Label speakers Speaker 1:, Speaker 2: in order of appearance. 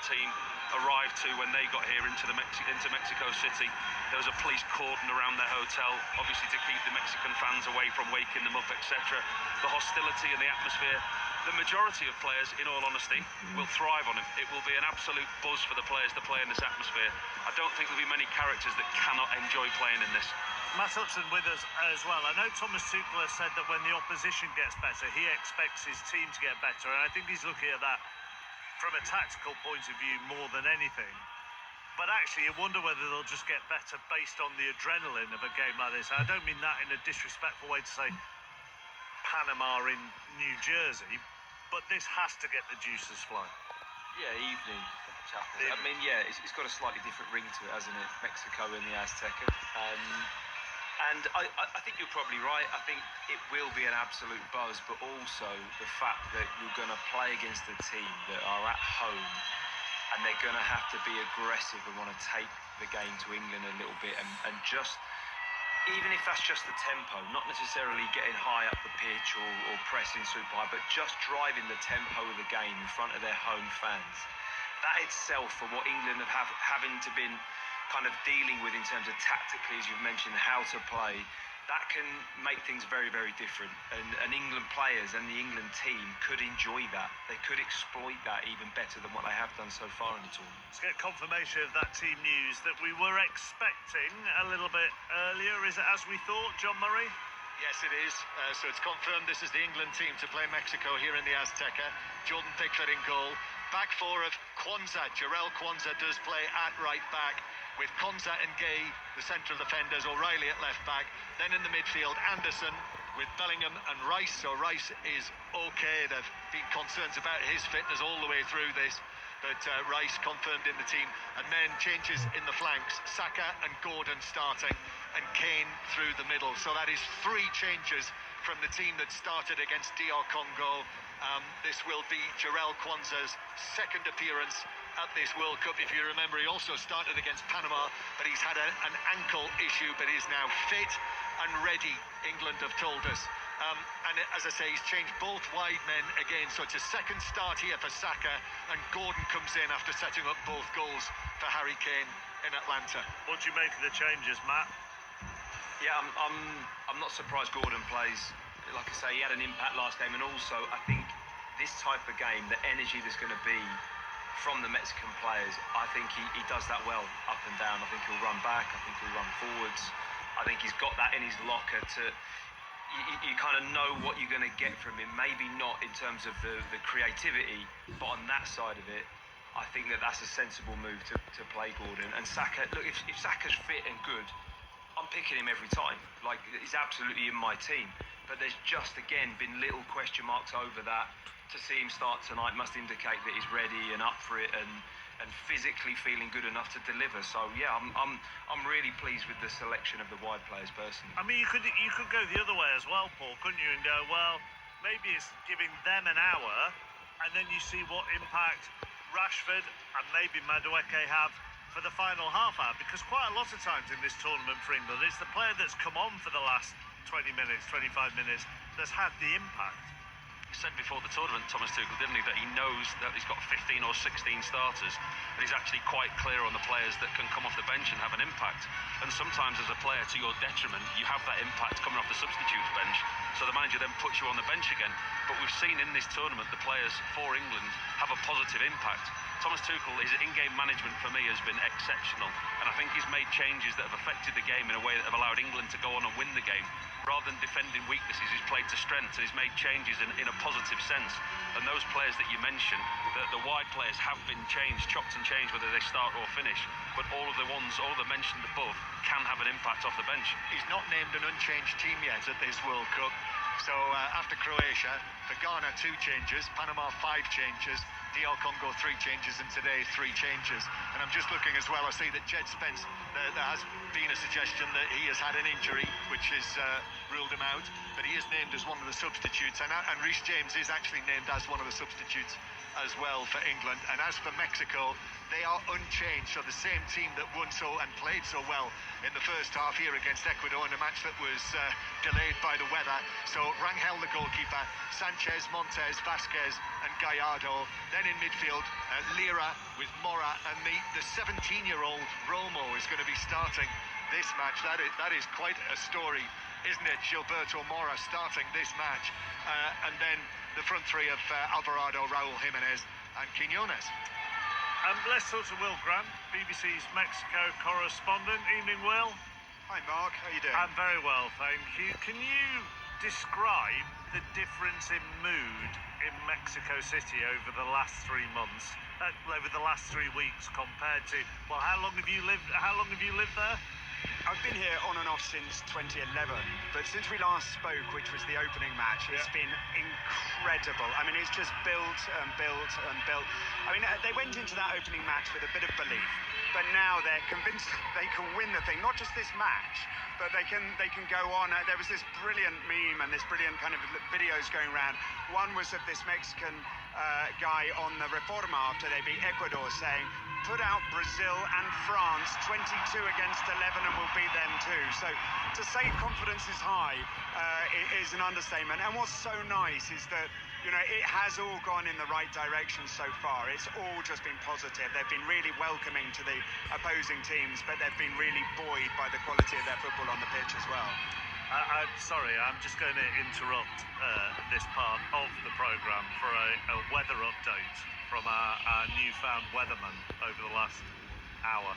Speaker 1: team arrived to when they got here into Mexico City. There was a police cordon around their hotel, obviously to keep the Mexican fans away from waking them up, etc. The hostility and the atmosphere. The majority of players, in all honesty, will thrive on it. It will be an absolute buzz for the players to play in this atmosphere. I don't think there'll be many characters that cannot enjoy playing in this.
Speaker 2: Matt Upson with us as well. I know Thomas Tuchel has said that when the opposition gets better, he expects his team to get better, and I think he's looking at that from a tactical point of view more than anything. But actually, you wonder whether they'll just get better based on the adrenaline of a game like this. And I don't mean that in a disrespectful way to say Panama in New Jersey, but this has to get the juices flowing.
Speaker 3: Yeah, evening chapters. I mean, yeah, it's got a slightly different ring to it, hasn't it? Mexico and the Azteca. And I think you're probably right. I think it will be an absolute buzz, but also the fact that you're going to play against a team that are at home and they're going to have to be aggressive and want to take the game to England a little bit and just, even if that's just the tempo, not necessarily getting high up the pitch or pressing super high, but just driving the tempo of the game in front of their home fans. That itself, for what England having to been kind of dealing with in terms of tactically, as you've mentioned, how to play, that can make things very, very different. And England players and the England team could enjoy that. They could exploit that even better than what they have done so far in the tournament.
Speaker 2: Let's get confirmation of that team news that we were expecting a little bit earlier. Is it as we thought, John Murray?
Speaker 4: Yes, it is. So it's confirmed this is the England team to play Mexico here in the Azteca. Jordan Pickford in goal. Back four of Kwanzaa. Jarell Kwanzaa does play at right back, with Konza and Gay, the central defenders, O'Reilly at left back. Then in the midfield, Anderson with Bellingham and Rice. So Rice is okay. There've been concerns about his fitness all the way through this, but Rice confirmed in the team. And then changes in the flanks, Saka and Gordon starting, and Kane through the middle. So that is three changes from the team that started against DR Congo. This will be Jarell Kwanzaa's second appearance at this World Cup. If you remember, he also started against Panama, but he's had an ankle issue, but is now fit and ready, England have told us. And as I say, he's changed both wide men again, so it's a second start here for Saka, and Gordon comes in after setting up both goals for Harry Kane in Atlanta.
Speaker 2: What do you make of the changes, Matt?
Speaker 3: Yeah, I'm not surprised Gordon plays. Like I say, he had an impact last game, and also I think this type of game, the energy that's going to be from the Mexican players, I think he does that well up and down. I think he'll run back, I think he'll run forwards. I think he's got that in his locker to, you kind of know what you're going to get from him. Maybe not in terms of the creativity, but on that side of it, I think that's a sensible move to play Gordon. And Saka, look, if Saka's fit and good, I'm picking him every time. Like, he's absolutely in my team. But there's just, again, been little question marks over that. To see him start tonight must indicate that he's ready and up for it and physically feeling good enough to deliver. So yeah, I'm really pleased with the selection of the wide players personally.
Speaker 2: I mean, you could go the other way as well, Paul, couldn't you? And go, well, maybe it's giving them an hour, and then you see what impact Rashford and maybe Madueke have for the final half hour. Because quite a lot of times in this tournament for England, it's the player that's come on for the last 20 minutes, 25 minutes, that's had the impact.
Speaker 1: He said before the tournament, Thomas Tuchel, didn't he, that he knows that he's got 15 or 16 starters, and he's actually quite clear on the players that can come off the bench and have an impact. And sometimes as a player, to your detriment, you have that impact coming off the substitutes bench, so the manager then puts you on the bench again. But we've seen in this tournament the players for England have a positive impact. Thomas Tuchel, his in-game management for me has been exceptional, and I think he's made changes that have affected the game in a way that have allowed England to go on and win the game. Rather than defending weaknesses, he's played to strengths, and he's made changes in a positive sense. And those players that you mentioned, the wide players have been changed, chopped and changed, whether they start or finish. But all of the mentioned above can have an impact off the bench.
Speaker 4: He's not named an unchanged team yet at this World Cup. So after Croatia, for Ghana 2 changes, Panama 5 changes, DR Congo 3 changes, and today 3 changes. And I'm just looking as well, I see that Jed Spence, there has been a suggestion that he has had an injury, which has ruled him out, but he is named as one of the substitutes, and Reece James is actually named as one of the substitutes as well for England. And as for Mexico, they are unchanged, so the same team that won so and played so well in the first half here against Ecuador in a match that was delayed by the weather. So Rangel, the goalkeeper, Sanchez, Montes, Vasquez, and Gallardo. Then in midfield, Lira with Mora, and the 17-year-old Romo is going to be starting this match. That is quite a story, isn't it? Gilberto Mora starting this match. And then the front three of Alvarado, Raul Jimenez and Quinones.
Speaker 2: Let's talk to Will Grant, BBC's Mexico correspondent. Evening, Will.
Speaker 5: Hi Mark, how you doing?
Speaker 2: I'm very well, thank you. Can you describe the difference in mood in Mexico City over the last 3 months, over the last 3 weeks compared to, well, how long have you lived there?
Speaker 5: I've been here on and off since 2011, but since we last spoke, which was the opening match, it's been incredible. I mean, it's just built and built and built. I mean, they went into that opening match with a bit of belief, but now they're convinced they can win the thing. Not just this match, but they can go on. There was this brilliant meme and this brilliant kind of videos going around. One was of this Mexican guy on the Reforma after they beat Ecuador saying, put out Brazil and France 22 against 11 and we'll beat them too. So to say confidence is high is an understatement. And what's so nice is that, you know, it has all gone in the right direction so far. It's all just been positive. They've been really welcoming to the opposing teams, but they've been really buoyed by the quality of their football on the pitch as well.
Speaker 2: I'm sorry, I'm just going to interrupt this part of the programme for a weather update from our newfound weatherman over the last hour.